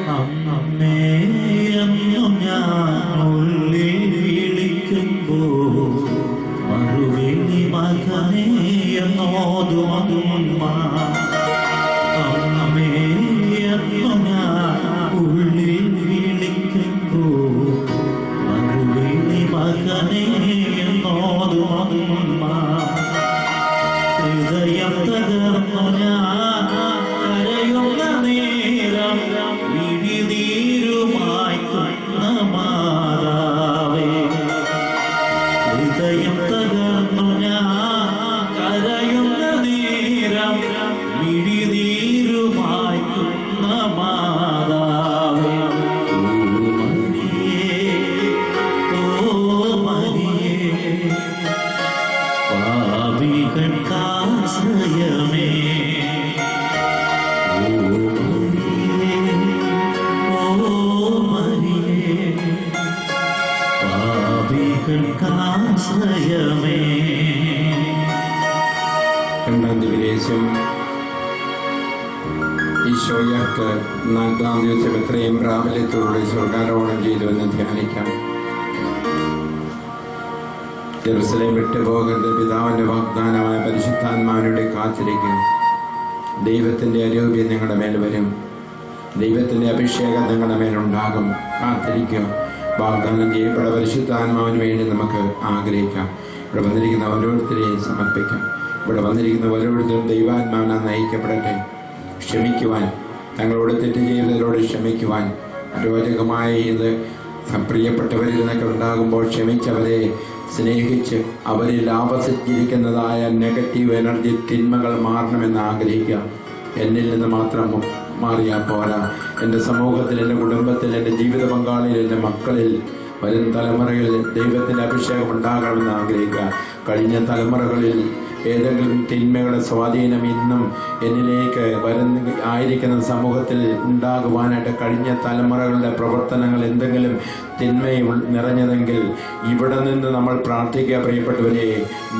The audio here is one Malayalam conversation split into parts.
അമ്മേ എന്നും ഞാൻ ഉള്ളിൽ വിളിക്കുമ്പോൾ മറുവിളി മകനേ എന്നോതും അമ്മ. അമ്മേ എന്നും ഞാൻ ഉള്ളിൽ വിളിക്കുമ്പോൾ മറുവിളി മകനേ എന്നോതും അമ്മ. ഹൃദയം തകർന്നു ഞാൻ കരയുന്ന നേരം വിഴിനീരുമായി കൊന്ന മാതാവേ. ഹൃദയം തകർന്നു ഞാൻ കരയുന്ന നേരം വിഴിനീരുമായി കൊന്ന മാതാവേ. ഓ മരിയേ പാപികൾക്കാശ്രയമേ. ഓ മരിയേ പാപികൾക്കാശ്രയമേ. രണ്ടാം ദിവസം ഈശോയ്ക്ക് 4-ാം ദിവസം എത്രയും പ്രാബല്യത്തോടെ സ്വർഗാരോഹണം ചെയ്തു എന്ന് ധ്യാനിക്കാം. ജെറുസലേം വിട്ടുപോകരുത്, പിതാവിന്റെ വാഗ്ദാനമായ പരിശുദ്ധാത്മാവിനോട് കാത്തിരിക്കും. ദൈവത്തിന്റെ ആരോഗ്യം നിങ്ങളുടെ മേൽ വരും, ദൈവത്തിന്റെ അഭിഷേകം നിങ്ങളുടെ മേലുണ്ടാകും. കാത്തിരിക്കുക. വാഗ്ദാനം ചെയ്യപ്പെട്ട പരിശുദ്ധാത്മാവിന് വേണ്ടി നമുക്ക് ആഗ്രഹിക്കാം. ഇവിടെ വന്നിരിക്കുന്ന ഓരോരുത്തരെയും സമർപ്പിക്കാം. ഇവിടെ വന്നിരിക്കുന്ന ഓരോരുത്തരും ദൈവാത്മാവിനാൽ നയിക്കപ്പെടട്ടെ. ക്ഷമിക്കുവാൻ, തങ്ങളോട് തെറ്റ് ചെയ്തവരോട് ക്ഷമിക്കുവാൻ, അരോചകമായി ഇത് പ്രിയപ്പെട്ടവരിൽ നിന്നൊക്കെ ഉണ്ടാകുമ്പോൾ ക്ഷമിച്ചവരെ സ്നേഹിച്ച് അവരിൽ ആവസിച്ചിരിക്കുന്നതായ നെഗറ്റീവ് എനർജി തിന്മകൾ മാറണമെന്ന് ആഗ്രഹിക്കുക. എന്നിൽ നിന്ന് മാത്രം മാറിയാൽ പോരാ, എൻ്റെ സമൂഹത്തിൽ, എൻ്റെ കുടുംബത്തിൽ, എൻ്റെ ജീവിത പങ്കാളിയിൽ, എൻ്റെ മക്കളിൽ, വരും തലമുറകളിൽ ദൈവത്തിൻ്റെ അഭിഷേകം ഉണ്ടാകണമെന്ന് ആഗ്രഹിക്കുക. കഴിഞ്ഞ തലമുറകളിൽ ഏതെങ്കിലും തിന്മയുടെ സ്വാധീനം ഇന്നും എന്നിലേക്ക് ആയിരിക്കുന്ന സമൂഹത്തിൽ ഉണ്ടാകുവാനായിട്ട് കഴിഞ്ഞ തലമുറകളുടെ പ്രവർത്തനങ്ങൾ എന്തെങ്കിലും തിന്മയിൽ നിറഞ്ഞതെങ്കിൽ ഇവിടെ നിന്ന് നമ്മൾ പ്രാർത്ഥിക്കുക. പ്രിയപ്പെട്ടവരെ,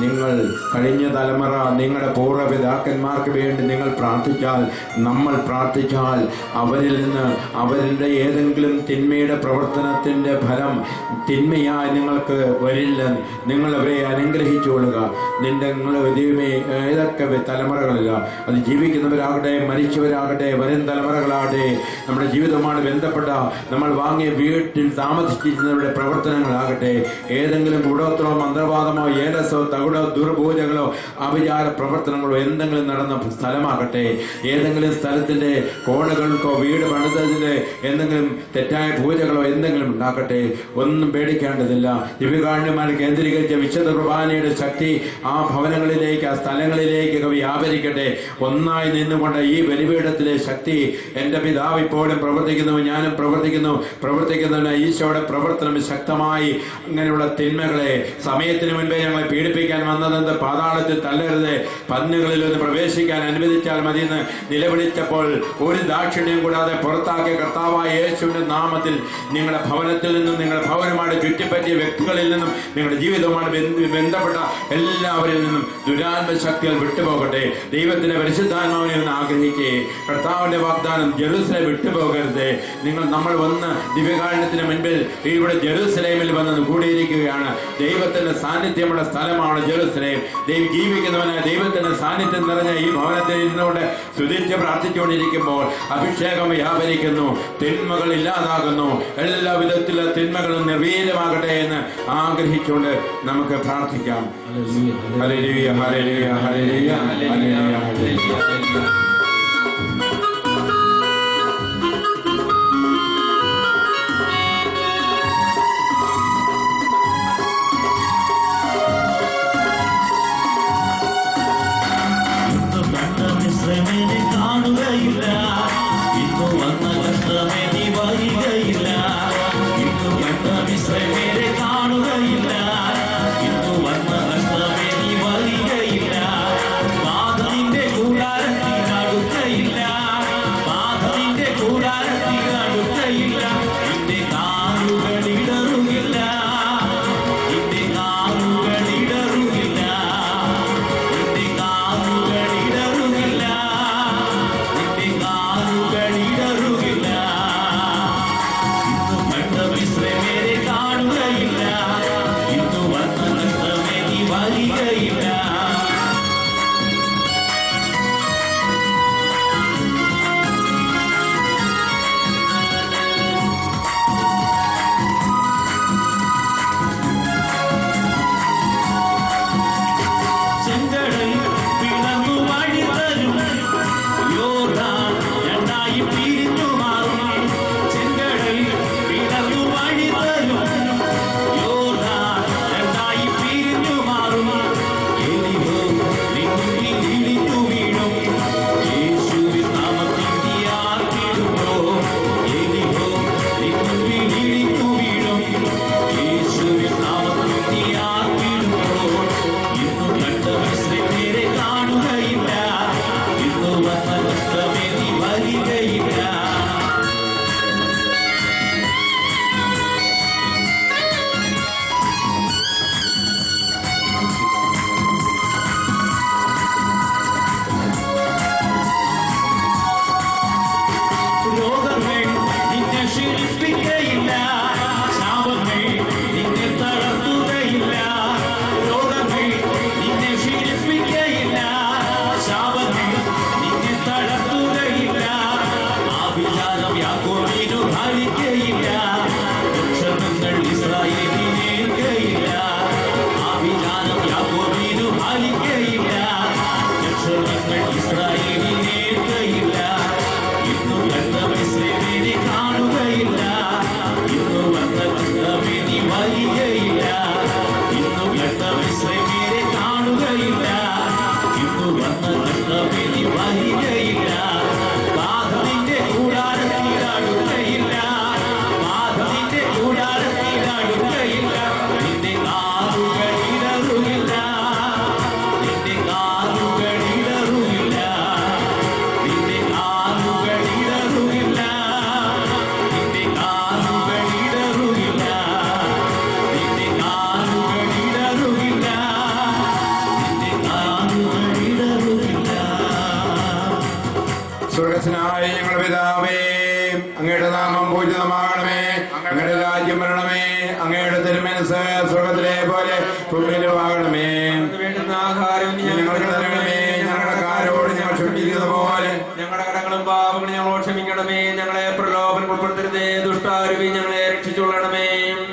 നിങ്ങൾ കഴിഞ്ഞ തലമുറ, നിങ്ങളുടെ പൂർവ്വപിതാക്കന്മാർക്ക് വേണ്ടി നിങ്ങൾ പ്രാർത്ഥിച്ചാൽ, നമ്മൾ പ്രാർത്ഥിച്ചാൽ അവരിൽ നിന്ന് അവരുടെ ഏതെങ്കിലും തിന്മയുടെ പ്രവർത്തനത്തിൻ്റെ ഫലം തിന്മയായി നിങ്ങൾക്ക് വരില്ല. നിങ്ങൾ അവരെ അനുഗ്രഹിച്ചുകൊള്ളുക. നിങ്ങൾ ദൈവമേ ഏതൊക്കെ തലമുറകളില്ല, അത് ജീവിക്കുന്നവരാകട്ടെ മരിച്ചവരാകട്ടെ വരും തലമുറകളാകട്ടെ, നമ്മുടെ ജീവിതവുമായി ബന്ധപ്പെട്ട നമ്മൾ വാങ്ങിയ വീട്ടിൽ താമസിച്ചിരുന്നവരുടെ പ്രവർത്തനങ്ങളാകട്ടെ, ഏതെങ്കിലും കൂടോത്രമോ മന്ത്രവാദമോ ഏലസോ തകുടോ ദുർപൂജകളോ അവിചാര പ്രവർത്തനങ്ങളോ എന്തെങ്കിലും നടന്ന സ്ഥലമാകട്ടെ, ഏതെങ്കിലും സ്ഥലത്തിൻ്റെ കോണുകൾക്കോ വീട് പണിതതിൻ്റെ എന്തെങ്കിലും തെറ്റായ പൂജകളോ എന്തെങ്കിലും ഉണ്ടാക്കട്ടെ, ഒന്നും പേടിക്കേണ്ടതില്ല. ദിവ്യകാരുണ്യമായി കേന്ദ്രീകരിച്ച വിശുദ്ധ കുർബാനയുടെ ശക്തി ആ ഭവനങ്ങളിലേക്ക്, ആ സ്ഥലങ്ങളിലേക്ക് വ്യാപരിക്കട്ടെ. ഒന്നായി നിന്നുകൊണ്ട് ഈ ബലിപീഠത്തിലെ ശക്തി, എൻ്റെ പിതാവ് ഇപ്പോഴും പ്രവർത്തിക്കുന്നു, ഞാനും പ്രവർത്തിക്കുന്നതിന് ഈശോയുടെ പ്രവർത്തനം ശക്തമായി. അങ്ങനെയുള്ള തിന്മകളെ സമയത്തിന് മുൻപേ ഞങ്ങളെ പീഡിപ്പിക്കാൻ വന്നതെന്ത് പാതാളത്തിൽ തള്ളരുത്, പന്നുകളിൽ ഒന്ന് പ്രവേശിക്കാൻ അനുവദിച്ചാൽ മതിയെന്ന് നിലവിളിച്ചപ്പോൾ ഒരു ദാക്ഷിണ്യം കൂടാതെ പുറത്താക്കിയ കർത്താവായ യേശുവിന്റെ നാമത്തിൽ നിങ്ങളുടെ ഭവനത്തിൽ നിന്നും, നിങ്ങളുടെ ഭവനവുമായി ചുറ്റിപ്പറ്റിയ വ്യക്തികളിൽ നിന്നും, നിങ്ങളുടെ ജീവിതവുമായി ബന്ധപ്പെട്ട എല്ലാവരിൽ നിന്നും ദുരാത്മ ശക്തികൾ വിട്ടുപോകട്ടെ. ദൈവത്തിന്റെ പരിശുദ്ധാത്മാവിനെ ഒന്ന് ആഗ്രഹിക്കേ. കർത്താവിന്റെ വാഗ്ദാനം ജെറുസലേം വിട്ടുപോകരുത്. നമ്മൾ വന്ന് ദിവ്യകാരുണ്യത്തിന് മുൻപിൽ ഇവിടെ ജെറുസലേമിൽ വന്ന് കൂടിയിരിക്കുകയാണ്. ദൈവത്തിന്റെ സാന്നിധ്യമുള്ള സ്ഥലമാണ് ജെറുസലേം. ജീവിക്കുന്നവനായ ദൈവത്തിന്റെ സാന്നിധ്യം നിറഞ്ഞ ഈ ഭവനത്തിൽ ഇരുന്നുകൊണ്ട് സ്തുതിച്ച് പ്രാർത്ഥിച്ചുകൊണ്ടിരിക്കുമ്പോൾ അഭിഷേകം വ്യാപരിക്കുന്നു, തിന്മകൾ ഇല്ലാതാകുന്നു, എല്ലാ വിധത്തിലുള്ള തിന്മകളും നിർവീര്യമാകട്ടെ എന്ന് ആഗ്രഹിച്ചുകൊണ്ട് നമുക്ക് പ്രാർത്ഥിക്കാം. ഹല്ലേലൂയ, ഹല്ലേലൂയ, ഹല്ലേലൂയ, ഹല്ലേലൂയ, ഹല്ലേലൂയ. കാണുകയില്ല, ഇന്നു വന്ന കഷ്ടമേ നീ വരികയില്ല. ഇന്നു കണ്ട മിശ്രമേരെ കാണുകയില്ല, ഇന്നു വന്ന കഷ്ടമേ നീ വരികയില്ല. നാഥനിന്റെ കൂടാരത്തിൽ യാക്കോബിനു ഫലിക്കയില്ല. ലക്ഷണങ്ങൾ ഇസ്രായേലിനേൽക്കയില്ല. ആഭിചാരം യാക്കോബിനു ഫലിക്കയില്ല. ലക്ഷണങ്ങൾ ഇസ്രായേലിനേൽക്കയില്ല. ഇന്നു കണ്ട മിസ്രയീമിനെ കാണുകയില്ല. ഇന്നു വന്ന കണ്ടമിനി വരികയില്ല. ഇന്നു കണ്ട മിസ്രയീമിനെ കാണുകയില്ല. ഇന്നു വന്ന കണ്ടമിനി വരികയില്ല. ബാധനിന്റെ കൂടാരത്തിലടുകയില്ല. ബാധനിന്റെ കൂടാരത്തിലടുകയില്ല. നിന്റെ കാലുകളിടറുകില്ല. നിന്റെ കാലുകളിടറുകില്ല. നിന്റെ കാലുകളിടറുകില്ല. നിന്റെ കാലുകളിടറുകില്ല. നിന്റെ കാലുകളിടറുകില്ല. നിന്റെ കാലുകളിടറുകില്ല. സ്വർഗസ്നായ ഞങ്ങളുടെ പിതാവേ, അങ്ങയുടെ നാമം പൂജിതമാകണമേ. അങ്ങയുടെ രാജ്യം വരണമേ. അങ്ങയുടെ തിരുമനസ്സ് സ്വർഗത്തിലെ പോലെ ഭൂമിയിലുമാകണമേ. വേണ്ടുന്ന ആഹാരം ഞങ്ങൾക്ക് തരണമേ. ഞങ്ങളുടെ കാരോട് ഞങ്ങൾ ക്ഷമിക്കുന്നത് പോലെ ഞങ്ങളുടെ കടങ്ങളും പാപങ്ങളും ഞങ്ങളോട് ക്ഷമിക്കണമേ. ഞങ്ങളെ പ്രലോഭനം ഉൾപ്പെടുത്തരുതേ. ദുഷ്ടാരൂപി ഞങ്ങളെ രക്ഷിച്ചുകൊള്ളണമേ.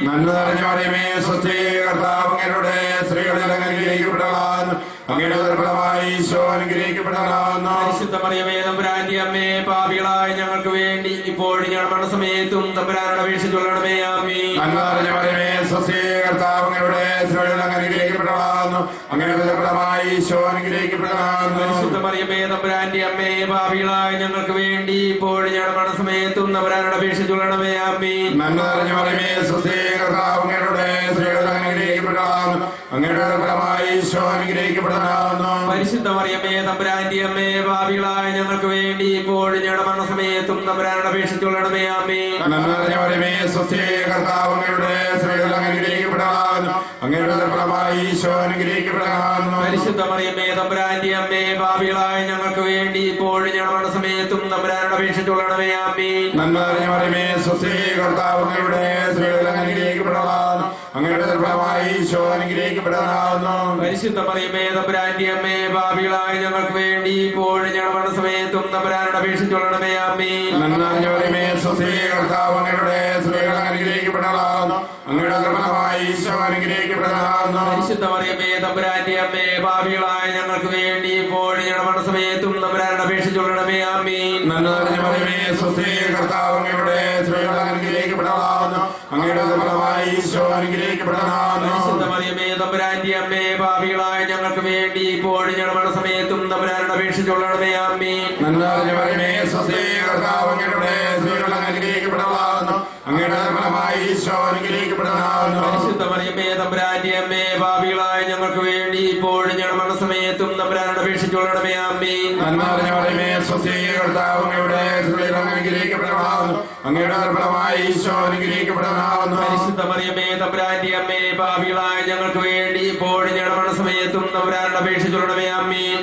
നന്മ നിറഞ്ഞ മറിയമേ, സ്വസ്തി, കർത്താവ് അങ്ങയുടെ സ്ത്രീകളിൽ അങ്ങ് അനുഗ്രഹിക്കപ്പെട്ടവളാകുന്നു. അങ്ങയുടെ ഗർഭഫലമായി ഈശോ അനുഗ്രഹിക്കപ്പെട്ടവളാകുന്നു. പരിശുദ്ധ മറിയമേ, തമ്പുരാന്റെ അമ്മേ, പാപികളായ ഞങ്ങൾക്ക് വേണ്ടി ഇപ്പോഴും ഞങ്ങളുടെ മരണസമയത്തും തമ്പുരാനോട് അപേക്ഷിച്ചുകൊള്ളണമേ. ആമേൻ. നന്മ നിറഞ്ഞ മറിയമേ, സ്വസ്തി, കർത്താവ് അങ്ങയുടെ സ്ത്രീകളിൽ അങ്ങ് അനുഗ്രഹിക്കപ്പെട്ടവളാകുന്നു. അങ്ങയുടെ ഗർഭഫലമായി ഈശോ അനുഗ്രഹിക്കപ്പെട്ടവളാകുന്നു. പരിശുദ്ധ മറിയമേ, തമ്പുരാന്റെ അമ്മേ, പാപികളായ ഞങ്ങൾക്ക് വേണ്ടി ഇപ്പോഴും ഞങ്ങളുടെ മരണസമയത്തും തമ്പുരാനോട് അപേക്ഷിച്ചുകൊള്ളണമേ. ആമേൻ. നന്മ നിറഞ്ഞ മറിയമേ, സ്വസ്തി, കർത്താവ് അങ്ങയുടെ സ്ത്രീകളിൽ അങ്ങ് അനുഗ്രഹിക്കപ്പെട്ടവളാകുന്നു. അങ്ങയുടെ ഗർഭഫലമായി ഈശോ അനുഗ്രഹിക്കപ്പെട്ടവളാകുന്നു. പരിശുദ്ധ മറിയമേ, തമ്പുരാന്റെ അമ്മേ, പാപികളായ ഞങ്ങൾക്ക് വേണ്ടി ഇപ്പോഴും ഞങ്ങളുടെ മരണസമയത്തും തമ്പുരാനോട് അപേക്ഷിച്ചുകൊള്ളണമേ. ആമേൻ. നന്മ നിറഞ്ഞ മറിയമേ, സ്വസ്തി, കർത്താവ് അങ്ങയുടെ സ്ത്രീകളിൽ അങ്ങ് അനുഗ്രഹിക്കപ്പെട്ടവളാകുന്നു. അങ്ങയുടെ ഗർഭഫലമായി ഈശോ അനുഗ്രഹിക്കപ്പെട്ടവളാകുന്നു. പരിശുദ്ധ മറിയമേ, തമ്പുരാന്റെ അമ്മേ, പാപികളായ ഞങ്ങൾക്ക് വേണ്ടി ഇപ്പോഴും ഞങ്ങളുടെ മരണസമയത്തും തമ്പുരാനോട് അപേക്ഷിച്ചുകൊള്ളണമേ. ആമേൻ. നന്മ നിറഞ്ഞ മറിയമേ, സ്വസ്തി, കർത്താവ് അങ്ങയുടെ സ്ത്രീകളിൽ അങ്ങ് അനുഗ്രഹിക്കപ്പെട്ടവളാകുന്നു. അങ്ങയുടെ ഗർഭഫലമായി ഈശോ അനുഗ്രഹിക്കപ്പെട്ടവളാകുന്നു. പരിശുദ്ധ മറിയമേ, തമ്പുരാന്റെ അമ്മേ, പാപികളായ ഞങ്ങൾക്ക് വേണ്ടി ഇപ്പോഴും ഞങ്ങളുടെ മരണസമയത്തും തമ്പുരാനോട് അപേക്ഷിച്ചുകൊള്ളണമേ. ആമേൻ. നന്മ നിറഞ്ഞ മറിയമേ, സ്വസ്തി, കർത്താവ് അങ്ങയുടെ സ്ത്രീകളിൽ അങ്ങ് അനുഗ്രഹിക്കപ്പെട്ടവളാകുന്നു. അങ്ങയുടെ ഗർഭഫലമായി ഈശോ അനുഗ്രഹിക്കപ്പെട്ടവളാകുന്നു. പരിശുദ്ധ മറിയമേ, തമ്പുരാന്റെ അമ്മേ, പാപികളായ ഞങ്ങൾക്ക് വേണ്ടി ഇപ്പോഴും ഞങ്ങളുടെ മരണസമയത്തും തമ്പുരാനോട് അപേക്ഷിച്ചുകൊള്ളണമേ. ആമേൻ. നന്മ നിറഞ്ഞ മറിയമേ, സ്വസ്തി, കർത്താവ് അങ്ങയുടെ സ്ത്രീകളിൽ അങ്ങ് അനുഗ്രഹിക്കപ്പെട്ടവളാകുന്നു. അങ്ങയുടെ ഗർഭഫലമായി ഈശോ അനുഗ്രഹിക്കപ്പെട്ടവളാകുന്നു. പരിശുദ്ധ മറിയമേ, തമ്പുരാന്റെ അമ്മേ, പാപികളായ ഞങ്ങൾക്ക് വേണ്ടി ഇപ്പോഴും ഞങ്ങളുടെ മരണസമയത്തും തമ്പുരാനോട് അപേക്ഷിച്ചുകൊള്ളണമേ. ആമേൻ. നന്മ നിറഞ്ഞ മറിയമേ, സ്വസ്തി, കർത്താവ് അങ്ങയുടെ സ്ത്രീകളിൽ അങ്ങ് അനുഗ്രഹിക്കപ്പെട്ടവളാകുന്നു. അങ്ങയുടെ ഗർഭഫലമായി ഈശോ അനുഗ്രഹിക്കപ്പെട്ടവളാകുന്നു. പരിശുദ്ധ മറിയമേ, തമ്പുരാന്റെ അമ്മേ, പാപികളായ ഞങ്ങൾക്ക് വേണ്ടി ഇപ്പോഴും ഞങ്ങളുടെ മരണസമയത്തും തമ്പുരാനോട് അപേക്ഷിച്ചുകൊള്ളണമേ. ആമേൻ. നന്മ നിറഞ്ഞ മറിയമേ, സ്വസ്തി, കർത്താവ് അങ്ങയുടെ സ്ത്രീകളിൽ അങ്ങ് അനുഗ്രഹിക്കപ്പെട്ടവളാകുന്നു. അങ്ങയുടെ ഗർഭഫലമായി ഈശോ അനുഗ്രഹിക്കപ്പെട്ടവളാകുന്നു. പരിശുദ്ധ മറിയമേ, തമ്പുരാന്റെ അമ്മേ, പാപികളായ ഞങ്ങൾക്ക് വേണ്ടി ഇപ്പോഴും ഞങ്ങളുടെ മരണസമയത്തും തമ്പുരാനോട് അപേക്ഷിച്ചുകൊള്ളണമേ. ആമേൻ.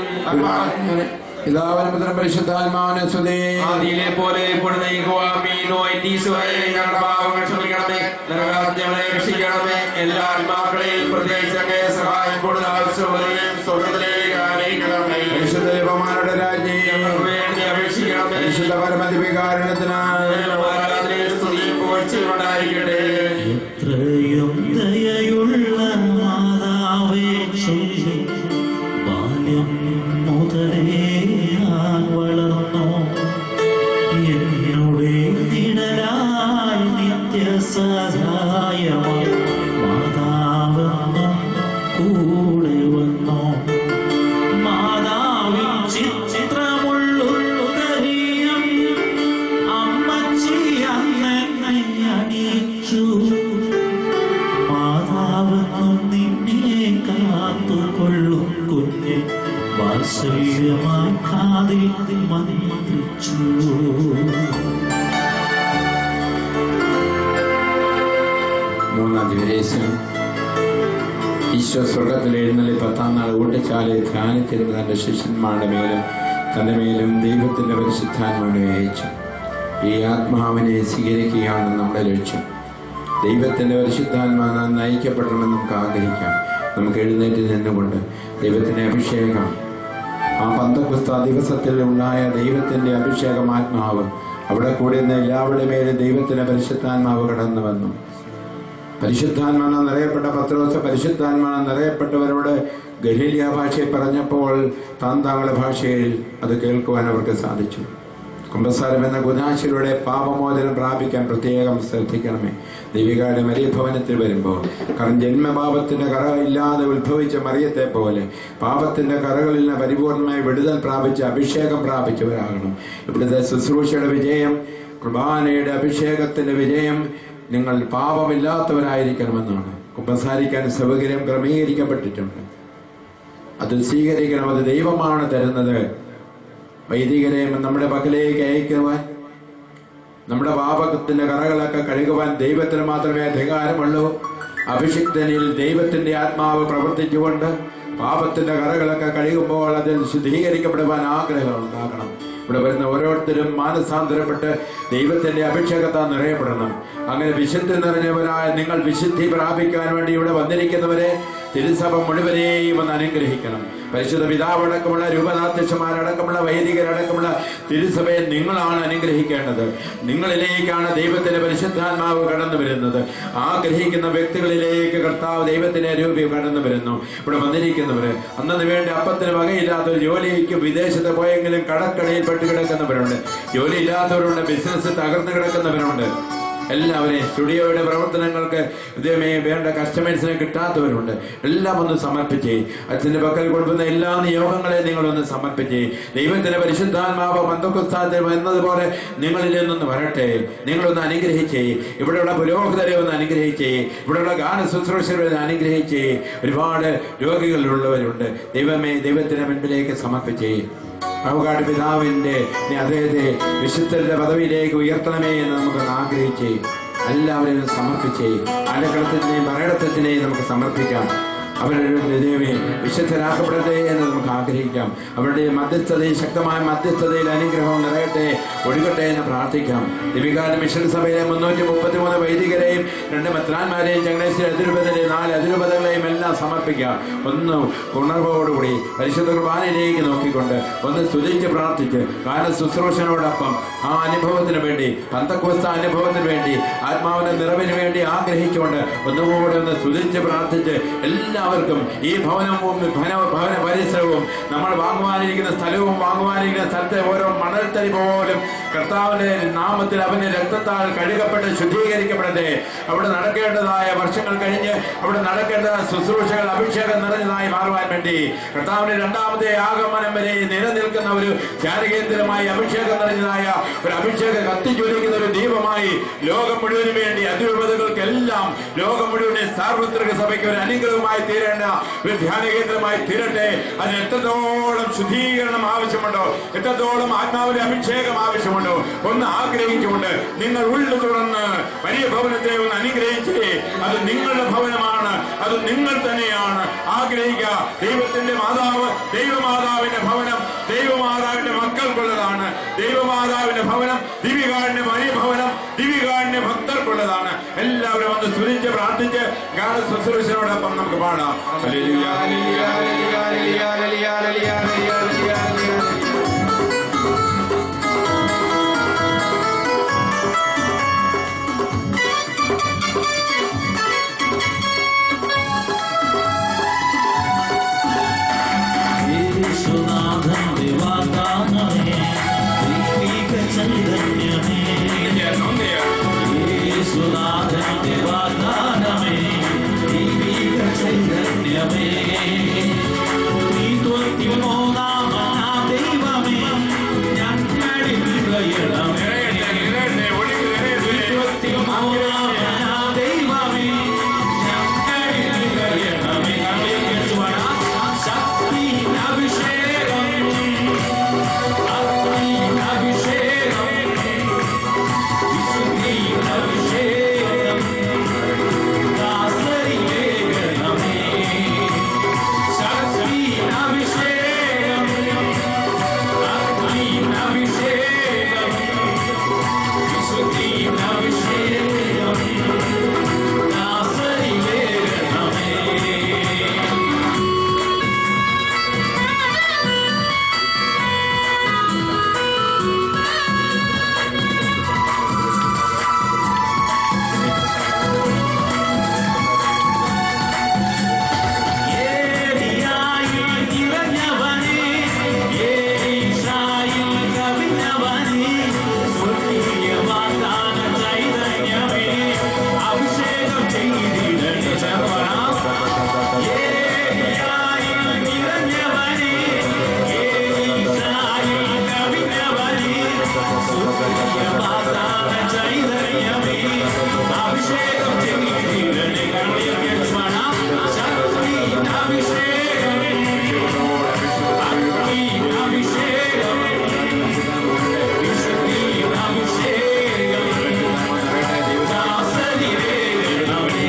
പിതാവിനും പുത്രനും പരിശുദ്ധാത്മാവിനും സ്തുതി. ആദിയിലെ പോലെ ഇപ്പോഴും നയിക്കുവാമീനോ ഈശോയെ, ഞങ്ങളുടെ പാപങ്ങൾ ക്ഷമിക്കണമേ. നരകാഗ്നി ഞങ്ങളെ രക്ഷിക്കണമേ. എല്ലാ ആത്മാക്കളെയും പ്രത്യേകിച്ച് അങ്ങേ സഹായം കൂടുതൽ ആവശ്യമുള്ളവരെയും സ്വർഗ്ഗത്തിലേക്ക് ആനയിക്കണമേ. പരിശുദ്ധ ദൈവമാരുടെ രാജ്ഞി ഞങ്ങൾക്ക് വേണ്ടി അപേക്ഷിക്കണമേ. പരിശുദ്ധ പരമദിവ്യകാരുണ്യത്തിന് ആരാധനയും സ്തുതിയും പുകഴ്ചയും ഉണ്ടായിരിക്കട്ടെ. എത്രയും ദയയുള്ള മാതാവേ, ചൊല്ലി ബാല്യം മുതലേ ഞാൻ വളർന്നു. എന്നോടെ നിഴലായി നിത്യസഹായമായി മാതാവെന്നും കൂടെ വന്നു. മാതാവിൻ ചിത്രമുള്ളുദരിയം അമ്മച്ചി അന്നെന്നെ അണിയിച്ചു. മാതാവെന്നും നിന്നെ കാത്തുകൊള്ളും കുഞ്ഞെ വാത്സല്യമായി കാതിൽ മന്ത്രിച്ചു. മൂന്നാം ദിവസം ഈശോ സ്വർഗത്തിൽ എഴുന്നള്ളി 10-ാം നാൾ ഊട്ടച്ചാലയിൽ ധ്യാനിച്ചിരുന്ന തന്റെ ശിഷ്യന്മാരുടെ മേലും തന്റെ മേലും ദൈവത്തിന്റെ പരിശുദ്ധാത്മാവിനെ അയച്ചു. ഈ ആത്മാവിനെ സ്വീകരിക്കുകയാണ് നമ്മുടെ ലക്ഷ്യം. ദൈവത്തിന്റെ പരിശുദ്ധാത്മാവിനാൽ നയിക്കപ്പെടണമെന്ന് നമുക്ക് ആഗ്രഹിക്കാം. നമുക്ക് എഴുന്നേറ്റ് നിന്നുകൊണ്ട് ദൈവത്തിന്റെ അഭിഷേകം, ആ പന്തക്കുസ്ത ദിവസത്തിൽ ഉണ്ടായ ദൈവത്തിന്റെ അഭിഷേകം, ആത്മാവ് അവിടെ കൂടുന്ന എല്ലാവരുടെ മേലും ദൈവത്തിന്റെ പരിശുദ്ധാത്മാവ് കടന്നു വന്നു. പരിശുദ്ധാത്മാവെന്ന് നിറയപ്പെട്ട പത്രോസ് പരിശുദ്ധാത്മാവെന്ന് നിറയപ്പെട്ടവരോട് ഗലീലിയ ഭാഷയിൽ പറഞ്ഞപ്പോൾ താങ്കളുടെ ഭാഷയിൽ അത് കേൾക്കുവാൻ അവർക്ക് സാധിച്ചു. കുമ്പസാരം എന്ന കുദാശയിലൂടെ പാപമോചനം പ്രാപിക്കാൻ പ്രത്യേകം ശ്രദ്ധിക്കണമേ. ദൈവികയുടെ മരിയഭവനത്തിൽ വരുമ്പോൾ, കാരണം ജന്മപാപത്തിന്റെ കറ ഇല്ലാതെ ഉത്ഭവിച്ച മറിയത്തെ പോലെ പാപത്തിന്റെ കറകളിൽ നിന്ന് പരിപൂർണമായി വിടുതൽ പ്രാപിച്ച് അഭിഷേകം പ്രാപിച്ചവരാകണം. ഇവിടുത്തെ ശുശ്രൂഷയുടെ വിജയം, കുർബാനയുടെ അഭിഷേകത്തിന്റെ വിജയം നിങ്ങൾ പാപമില്ലാത്തവരായിരിക്കണമെന്നാണ്. കുമ്പസാരിക്കാൻ സൗകര്യം ക്രമീകരിക്കപ്പെട്ടിട്ടുണ്ട്. അത് സ്വീകരിക്കണം. അത് ദൈവമാണ് തരുന്നത്. വൈദികരെ നമ്മുടെ പക്കലേക്ക് അയക്കുവാൻ, നമ്മുടെ പാപത്തിന്റെ കറകളൊക്കെ കഴുകുവാൻ ദൈവത്തിന് മാത്രമേ അധികാരമുള്ളൂ. അഭിഷിക്തനിൽ ദൈവത്തിന്റെ ആത്മാവ് പ്രവർത്തിച്ചുകൊണ്ട് പാപത്തിന്റെ കറകളൊക്കെ കഴുകുമ്പോൾ അതിൽ ശുദ്ധീകരിക്കപ്പെടുവാൻ ആഗ്രഹം ഉണ്ടാകണം. ഇവിടെ വരുന്ന ഓരോരുത്തരും മാനസാന്തരപ്പെട്ട് ദൈവത്തിന്റെ അഭിഷേകത്താൽ നിറയപ്പെടണം. അങ്ങനെ വിശുദ്ധി നിറഞ്ഞവരായ നിങ്ങൾ വിശുദ്ധി പ്രാപിക്കാൻ വേണ്ടി ഇവിടെ വന്നിരിക്കുന്നവരെ തിരുസഭ മുഴുവനെയും ഒന്ന് അനുഗ്രഹിക്കണം. പരിശുദ്ധ പിതാവടക്കമുള്ള രൂപതാധ്യക്ഷന്മാരടക്കമുള്ള വൈദികരടക്കമുള്ള തിരുസഭയെ നിങ്ങളാണ് അനുഗ്രഹിക്കേണ്ടത്. നിങ്ങളിലേക്കാണ് ദൈവത്തിന്റെ പരിശുദ്ധാത്മാവ് കടന്നു വരുന്നത്. ആഗ്രഹിക്കുന്ന വ്യക്തികളിലേക്ക് കർത്താവ് ദൈവത്തിന്റെ രൂപം കടന്നു വരുന്നു. ഇവിടെ വന്നിരിക്കുന്നവര് അന്നു വേണ്ടി അപ്പത്തിന് വകയില്ലാത്തവർ, ജോലിക്ക് വിദേശത്ത് പോയെങ്കിലും കടക്കടയിൽ പെട്ട് കിടക്കുന്നവരുണ്ട്, ജോലി ഇല്ലാത്തവരുണ്ട്, ബിസിനസ് തകർന്നു കിടക്കുന്നവരുണ്ട്. എല്ലാവരെയും സ്റ്റുഡിയോയുടെ പ്രവർത്തനങ്ങൾക്ക് വേണ്ട കസ്റ്റമേഴ്സിനെ കിട്ടാത്തവരുണ്ട്. എല്ലാം ഒന്ന് സമർപ്പിച്ചേ. അച്ഛന്റെ പക്കൽ കൊടുക്കുന്ന എല്ലാ നിയോഗങ്ങളെയും നിങ്ങളൊന്ന് സമർപ്പിച്ചേ. ദൈവത്തിന്റെ പരിശുദ്ധാത്മാവ് പന്തക്കുസ്താത്തിൽ എന്നതുപോലെ നിങ്ങളിൽ നിന്നൊന്ന് വരട്ടെ. നിങ്ങളൊന്ന് അനുഗ്രഹിച്ചേ. ഇവിടെയുള്ള പുരോഹിതരെ ഒന്ന് അനുഗ്രഹിച്ചേ. ഇവിടെയുള്ള ഗാന ശുശ്രൂഷകരെ ഒന്ന് അനുഗ്രഹിച്ചേ. ഒരുപാട് രോഗികളുള്ളവരുണ്ട്. ദൈവമേ, ദൈവത്തിന്റെ മുൻപിലേക്ക് സമർപ്പിച്ചേ. അവകാട് പിതാവിന്റെ അദ്ദേഹത്തെ വിശുദ്ധരുടെ പദവിയിലേക്ക് ഉയർത്തണമേ എന്ന് നമുക്കൊന്ന് ആഗ്രഹിച്ചേ. എല്ലാവരെയും സമർപ്പിച്ചേ. അലക്കളത്തിനെയും പറയടത്തിനെയും നമുക്ക് സമർപ്പിക്കാം. അവരുടെ ദൈവമേ വിശുദ്ധരാക്കപ്പെടട്ടെ എന്ന് നമുക്ക് ആഗ്രഹിക്കാം. അവരുടെ മധ്യസ്ഥതയിൽ, ശക്തമായ മധ്യസ്ഥതയിൽ അനുഗ്രഹം നിറയട്ടെ, ഒഴുകട്ടെ എന്ന് പ്രാർത്ഥിക്കാം. ദിവികാല മിഷൻ സഭയിലെ 333 വൈദികരെയും 2 മെത്രാന്മാരെയും ചങ്ങനാശ്ശേരി അതിരൂപതയിലെ 4 അതിരൂപതകളെയും എല്ലാം സമർപ്പിക്കാം. ഒന്ന് ഉണർവോടുകൂടി പരിശുദ്ധ കുർബാനയിലേക്ക് നോക്കിക്കൊണ്ട് ഒന്ന് സ്തുതിച്ച് പ്രാർത്ഥിച്ച് കാല ശുശ്രൂഷനോടൊപ്പം ആ അനുഭവത്തിന് വേണ്ടി, പന്തക്കോസ്ത അനുഭവത്തിന് വേണ്ടി, ആത്മാവിന്റെ നിറവിന് വേണ്ടി ആഗ്രഹിച്ചുകൊണ്ട് ഒന്നുകൂടെ ഒന്ന് സ്തുതിച്ച് പ്രാർത്ഥിച്ച് എല്ലാവർക്കും ഈ ഭവനവും ഭവന പരിസരവും നമ്മൾ വാങ്ങുവാനിരിക്കുന്ന സ്ഥലവും വാങ്ങുവാനിരിക്കുന്ന സ്ഥലത്തെ ഓരോ മണൽത്തരി പോലും കർത്താവിന്റെ നാമത്തിൽ അവന്റെ രക്തത്താൽ കഴുകപ്പെട്ട് ശുദ്ധീകരിക്കപ്പെടട്ടെ. അവിടെ നടക്കേണ്ടതായ വർഷങ്ങൾ കഴിഞ്ഞ് അവിടെ നടക്കേണ്ടതായ ശുശ്രൂഷകൾ അഭിഷേകം നിറഞ്ഞതായി മാറുവാൻ വേണ്ടി കർത്താവിന്റെ 2ാമത്തെ ആഗമനം വരെ നിലനിൽക്കുന്ന ഒരു ധ്യാനകേന്ദ്രമായി അഭിഷേകം നിറഞ്ഞതായ ഒരു അഭിഷേകം കത്തിജ്വലിക്കുന്ന ഒരു ദീപമായി ലോകം മുഴുവനും വേണ്ടി അതിരൂപതകൾക്കെല്ലാം ലോകം മുഴുവനെ സാർവത്രിക സഭയ്ക്ക് ഒരു അനുഗ്രഹമായി തീരേണ്ട ഒരു ധ്യാനകേന്ദ്രമായി തീരട്ടെ. അതിന് എത്രത്തോളം ശുദ്ധീകരണം ആവശ്യമുണ്ടോ, എത്രത്തോളം ആത്മാവിന്റെ അഭിഷേകം ആവശ്യമുണ്ടോ ഒന്ന് ആഗ്രഹിച്ചുകൊണ്ട് നിങ്ങൾ ഉള്ളു തുറന്ന് വലിയ ഭവനത്തെ ഒന്ന് അനുഗ്രഹിച്ച് അത് നിങ്ങളുടെ ഭവനമാണ്, അത് നിങ്ങൾ തന്നെയാണ് ആഗ്രഹിക്കുക. ദൈവത്തിന്റെ മാതാവ്, ദൈവമാതാവിന്റെ ഭവനം ദൈവമാതാവിന്റെ മക്കൾക്കുള്ളതാണ്. ദൈവമാതാവിന്റെ ഭവനം ദിവികാടിന്റെ വലിയ ഭവനം ദിവികാടിന്റെ ഭക്തർക്കുള്ളതാണ്. എല്ലാവരും ഒന്ന് സ്തുതിച്ച് പ്രാർത്ഥിച്ച് ഗാന ശുശ്രൂഷയോടൊപ്പം നമുക്ക് പാടാം. ഹല്ലേലൂയ ഹല്ലേലൂയ ഹല്ലേലൂയ ഹല്ലേലൂയ ഹല്ലേലൂയ ഹല്ലേലൂയ. ചൈതന്യമേ, നീ തോൽക്കുമോ നാമ അഭിഷേകം ചെയ്തിടണേ കണ്ണീർപ്പാടാം ശക്തി അഭിഷേകം അഗ്നി അഭിഷേകം വിശുദ്ധി അഭിഷേകം ദാസനിവേദനമേ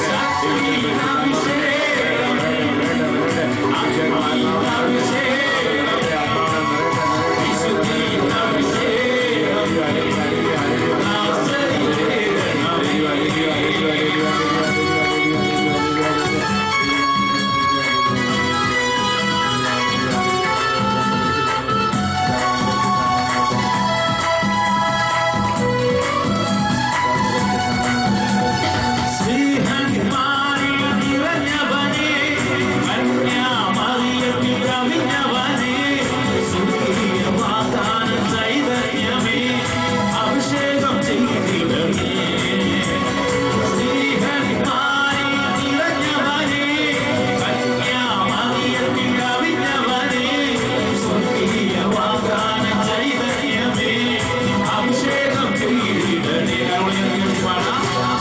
ശക്തി അഭിഷേകം അഗ്നി അഭിഷേകം വിശുദ്ധി അഭിഷേകം സ്നേഹന്മാരിൽ നിറഞ്ഞവനേ കന്യാമറിയത്തിൽ കവിഞ്ഞവനേ സ്വർഗീയ വാഗ്ദാന ചൈതന്യമേ അഭിഷേകം ചെയ്തിടണേ സ്നേഹന്മാരിൽ നിറഞ്ഞവനേ കന്യാമറിയത്തിൽ കവിഞ്ഞവനേ സ്വർഗീയ വാഗ്ദാന ചൈതന്യമേ അഭിഷേകം ചെയ്തിടണേ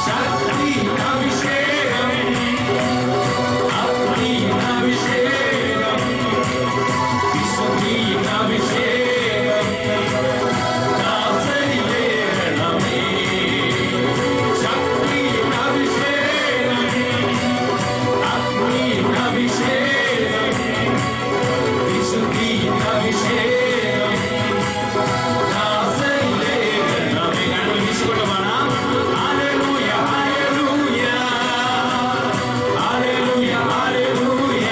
ശക്തി അഭിഷേകം അഗ്നി അഭിഷേകം വിശുദ്ധി അഭിഷേകം ദാസനിവേദനമേ ശക്തി അഭിഷേകം അഗ്നി അഭിഷേകം വിശുദ്ധി അഭിഷേകം ദാസനിവേദനമേ കണ്ണുവിളിച്ചുകൊണ്ട് പാടാം ഹല്ലേലൂയ ഹല്ലേലൂയ ഹല്ലേലൂയ ഹല്ലേലൂയ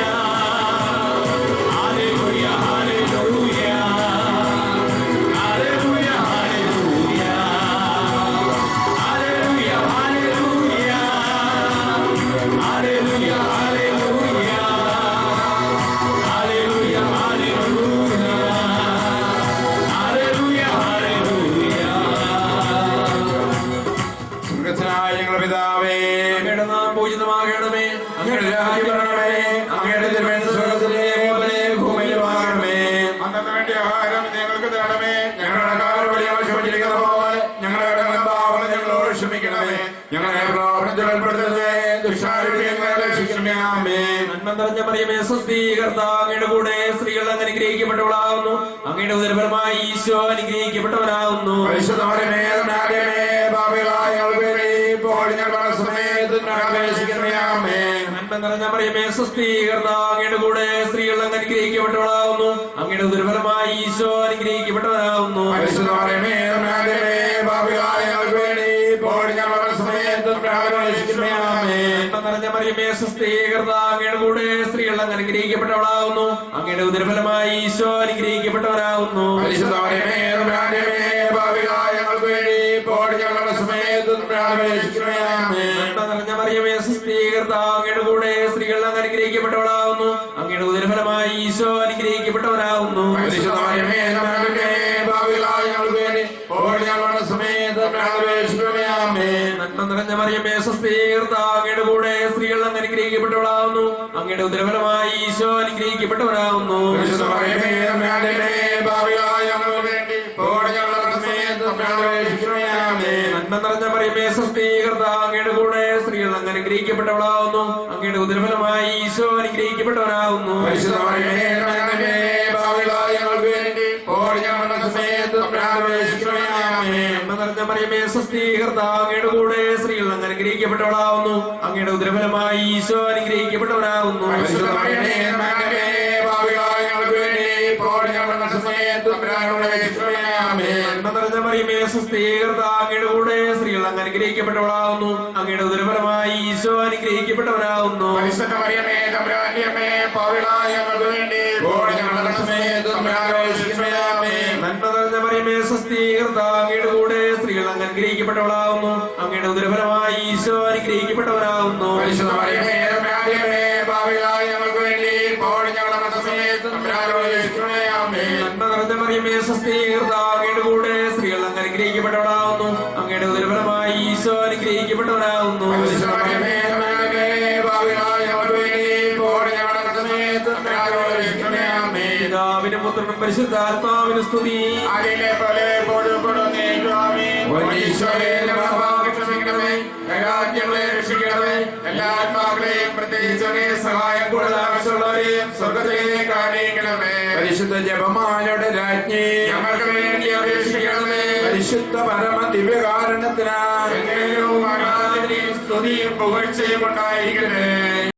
ഹല്ലേലൂയ ഹല്ലേലൂയ ഹല്ലേലൂയ ഹല്ലേലൂയ ഹല്ലേലൂയ ഹല്ലേലൂയ ഹല്ലേലൂയ ഹല്ലേലൂയ ഹല്ലേലൂയ സ്വർഗ്ഗസ്ഥനായ ഞങ്ങളുടെ പിതാവേ, അങ്ങയുടെ നാമം പൂജിതമാകണമേ. അങ്ങയുടെ രാജ്യം വരണമേ. അങ്ങയുടെ തിരുമനസ്സ് സ്വർഗ്ഗത്തിലെ പോലെ ഭൂമിയിലുമാകണമേ. അന്നന്ന് വേണ്ടിയ ആഹാരം ഞങ്ങൾക്ക് തരണമേ. ഞങ്ങളുടെ കടക്കാരോട് ഞങ്ങൾ ക്ഷമിച്ചിരിക്കുന്ന പോലെ ഞങ്ങളുടെ കടങ്ങളും പാപങ്ങളും ഞങ്ങളോട് ക്ഷമിക്കണമേ. ഞങ്ങളെ പ്രലോഭനത്തിൽ ഉൾപ്പെടുത്തരുതേ. ദുഷ്ടാരൂപിയിൽ ഞങ്ങളെ രക്ഷിക്കണമേ. ആമേൻ. നന്മ നിറഞ്ഞ മറിയമേ സ്വസ്തി, കർത്താവ് അങ്ങയുടെ കൂടെ സ്ത്രീകൾ അങ്ങ് അനുഗ്രഹിക്കപ്പെട്ടവളാകുന്നു. അങ്ങയുടെ ഉദരഫലമായി ഈശോ അനുഗ്രഹിക്കപ്പെട്ടവനാകുന്നു. പരിശുദ്ധ മറിയമേ, തമ്പുരാന്റമ്മേ, പാപികളായ ഞങ്ങൾക്ക് വേണ്ടി ഇപ്പോഴും ഞങ്ങളുടെ സമയത്തും അപേക്ഷിക്കണമേ. ആമേൻ. നന്മ നിറഞ്ഞ മറിയമേ സ്വസ്തി, കർത്താവ് അങ്ങയുടെ കൂടെ സ്ത്രീകൾ അങ്ങ് അനുഗ്രഹിക്കപ്പെട്ടവളാകുന്നു. അങ്ങയുടെ ഉദരഫലമായി ഈശോ അനുഗ്രഹിക്കപ്പെട്ടവനാകുന്നു. പരിശുദ്ധ മറിയമേ, തമ്പുരാന്റമ്മേ, പാപികളായ ഞങ്ങൾക്ക് വേണ്ടി ഇപ്പോഴും ഞങ്ങളുടെ സമയത്തും അപേക്ഷിക്കണമേ. ആമേൻ. നന്മ നിറഞ്ഞ മറിയമേ സ്വസ്തി, കർത്താവ് അങ്ങയുടെ കൂടെ സ്ത്രീകൾ അങ്ങ് അനുഗ്രഹിക്കപ്പെട്ടവളാകുന്നു. അങ്ങയുടെ ഉദരഫലമായി ഈശോ അനുഗ്രഹിക്കപ്പെട്ടവനാകുന്നു. പരിശുദ്ധ മറിയമേ, തമ്പുരാന്റമ്മേ, പാപികളായ ഞങ്ങൾക്ക് വേണ്ടി ഇപ്പോഴും ഞങ്ങളുടെ സമയത്തും അപേക്ഷിക്കണമേ. ആമേൻ. നന്മ നിറഞ്ഞ മറിയമേ സ്വസ്തി, കർത്താവ് അങ്ങയുടെ കൂടെ സ്ത്രീകൾ അങ്ങ് അനുഗ്രഹിക്കപ്പെട്ടവളാകുന്നു. അങ്ങയുടെ ഉദരഫലമായി ഈശോ അനുഗ്രഹിക്കപ്പെട്ടവനാകുന്നു. പരിശുദ്ധ മറിയമേ, തമ്പുരാന്റമ്മേ, പാപികളായ ഞങ്ങൾക്ക് വേണ്ടി ഇപ്പോഴും ഞങ്ങളുടെ സമയത്തും അപേക്ഷിക്കണമേ. ആമേൻ. നന്മ നിറഞ്ഞ മറിയമേ സ്വസ്തി, കർത്താവ് അങ്ങയുടെ കൂടെ സ്ത്രീകൾ അങ്ങ് അനുഗ്രഹിക്കപ്പെട്ടവളാകുന്നു. അങ്ങയുടെ ഉദരഫലമായി ഈശോ അനുഗ്രഹിക്കപ്പെട്ടവനാകുന്നു. പരിശുദ്ധ മറിയമേ, തമ്പുരാന്റമ്മേ, പാപികളായ ഞങ്ങൾക്ക് വേണ്ടി ഇപ്പോഴും ഞങ്ങളുടെ സമയത്തും അപേക്ഷിക്കണമേ. ആമേൻ. നന്മ നിറഞ്ഞ മറിയമേ സ്വസ്തി, കർത്താവ് അങ്ങയുടെ കൂടെ സ്ത്രീകൾ അങ്ങ് അനുഗ്രഹിക്കപ്പെട്ടവളാകുന്നു. അങ്ങയുടെ ഉദരഫലമായി ഈശോ അനുഗ്രഹിക്കപ്പെട്ടവനാകുന്നു. പരിശുദ്ധ മറിയമേ, തമ്പുരാന്റമ്മേ, പാപികളായ ഞങ്ങൾക്ക് വേണ്ടി ഇപ്പോഴും ഞങ്ങളുടെ സമയത്തും അപേക്ഷിക്കണമേ. ആമേൻ. നന്മ നിറഞ്ഞ മറിയമേ സ്വസ്തി, കർത്താവ് അങ്ങയുടെ കൂടെ സ്ത്രീകൾ അങ്ങ് അനുഗ്രഹിക്കപ്പെട്ടവളാകുന്നു. അങ്ങയുടെ ഉദരഫലമായി ഈശോ അനുഗ്രഹിക്കപ്പെട്ടവനാകുന്നു. പരിശുദ്ധ മറിയമേ, തമ്പുരാന്റമ്മേ, പാപികളായ ഞങ്ങൾക്ക് വേണ്ടി ഇപ്പോഴും ഞങ്ങളുടെ സമയത്തും അപേക്ഷിക്കണമേ. ആമേൻ. നന്മ നിറഞ്ഞ മറിയമേ സ്വസ്തി, കർത്താവ് അങ്ങയുടെ കൂടെ സ്ത്രീകൾ അങ്ങ് അനുഗ്രഹിക്കപ്പെട്ടവളാകുന്നു. അങ്ങയുടെ ഉദരഫലമായി ഈശോ അനുഗ്രഹിക്കപ്പെട്ടവനാകുന്നു. പരിശുദ്ധ മറിയമേ, തമ്പുരാന്റെ അമ്മേ, പാപികളായ ഞങ്ങൾക്ക് വേണ്ടി ഇപ്പോഴും ഞങ്ങളുടെ സമയത്തും അപേക്ഷിക്കണമേ. ആമേൻ. നന്മ നിറഞ്ഞ മറിയമേ സ്വസ്തി, കർത്താവ് അങ്ങയുടെ കൂടെ സ്ത്രീകൾ അങ്ങ് അനുഗ്രഹിക്കപ്പെട്ടവളാകുന്നു. അങ്ങയുടെ ഉദരഫലമായി ഈശോ അനുഗ്രഹിക്കപ്പെട്ടവനാകുന്നു. പരിശുദ്ധ മറിയമേ, തമ്പുരാന്റെ അമ്മേ, പാപികളായ ഞങ്ങൾക്ക് വേണ്ടി ഇപ്പോഴും ഞങ്ങളുടെ സമയത്തും അപേക്ഷിക്കണമേ. ആമേൻ. നന്മ നിറഞ്ഞ മറിയമേ സ്വസ്തി, കർത്താവ് അങ്ങയുടെ കൂടെ സ്ത്രീകൾ അങ്ങ് അനുഗ്രഹിക്കപ്പെട്ടവളാകുന്നു. അങ്ങയുടെ ഉദരഫലമായി ഈശോ അനുഗ്രഹിക്കപ്പെട്ടവനാകുന്നു. പരിശുദ്ധ മറിയമേ, തമ്പുരാന്റെ അമ്മേ, പാപികളായ ഞങ്ങൾക്ക് വേണ്ടി ഇപ്പോഴും ഞങ്ങളുടെ സമയത്തും അപേക്ഷിക്കണമേ. ആമേൻ. പിതാവിനും പുത്രനും പരിശുദ്ധാത്മാവിനും സ്തുതി. ആദിയിലെ പോലെ എപ്പോഴും കൊടുന്നേക്കും. ആമേൻ. ഈശോയെ ഞങ്ങളുടെ പാപങ്ങൾ ക്ഷമിക്കണമേ, ഞങ്ങളെ രക്ഷിക്കണമേ, എല്ലാ ആത്മാക്കളെയും പ്രത്യേകിച്ച് അങ്ങേ സഹായം കൂടുതൽ ആവശ്യമുള്ളവരെയും സ്വർഗ്ഗത്തിലേക്ക് ആനയിക്കണമേ. പരിശുദ്ധ ജപമാലയുടെ രാജ്ഞി ഞങ്ങൾക്ക് വേണ്ടി അപേക്ഷിക്കണമേ. പരിശുദ്ധ പരമ ദിവ്യകാരണത്തിനാൽ എന്നേരവും ആരാധനയും സ്തുതിയും പുകഴ്ചയും ഉണ്ടായിരിക്കട്ടെ.